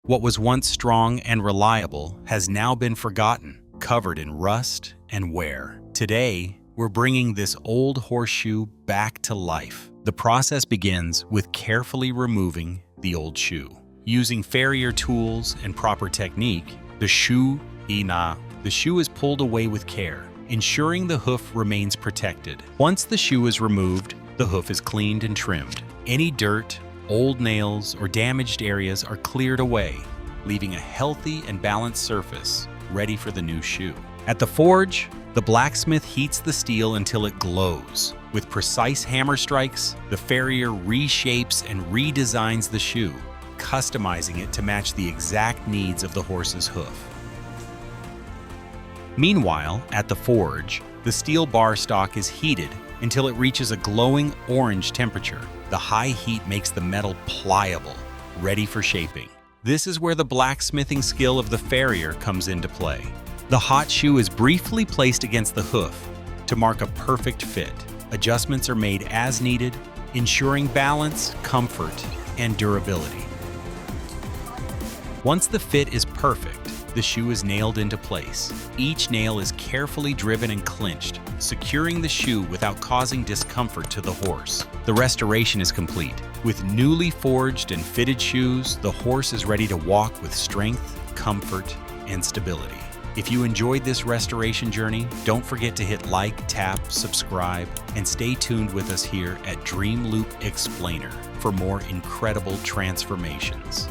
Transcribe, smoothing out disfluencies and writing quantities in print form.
What was once strong and reliable has now been forgotten, covered in rust and wear. Today, we're bringing this old horseshoe back to life. The process begins with carefully removing the old shoe. Using Farrier tools and proper technique, the shoe is pulled away with care, ensuring the hoof remains protected. Once the shoe is removed, the hoof is cleaned and trimmed. Any dirt, old nails, or damaged areas are cleared away, leaving a healthy and balanced surface ready for the new shoe. At the forge, the blacksmith heats the steel until it glows. With precise hammer strikes, the farrier reshapes and redesigns the shoe, customizing it to match the exact needs of the horse's hoof. Meanwhile, at the forge, the steel bar stock is heated until it reaches a glowing orange temperature. The high heat makes the metal pliable, ready for shaping. This is where the blacksmithing skill of the farrier comes into play. The hot shoe is briefly placed against the hoof to mark a perfect fit. Adjustments are made as needed, ensuring balance, comfort, and durability. Once the fit is perfect, the shoe is nailed into place. Each nail is carefully driven and clinched, securing the shoe without causing discomfort to the horse. The restoration is complete. With newly forged and fitted shoes, the horse is ready to walk with strength, comfort, and stability. If you enjoyed this restoration journey, don't forget to hit like, tap, subscribe, and stay tuned with us here at Dream Loop Explainer for more incredible transformations.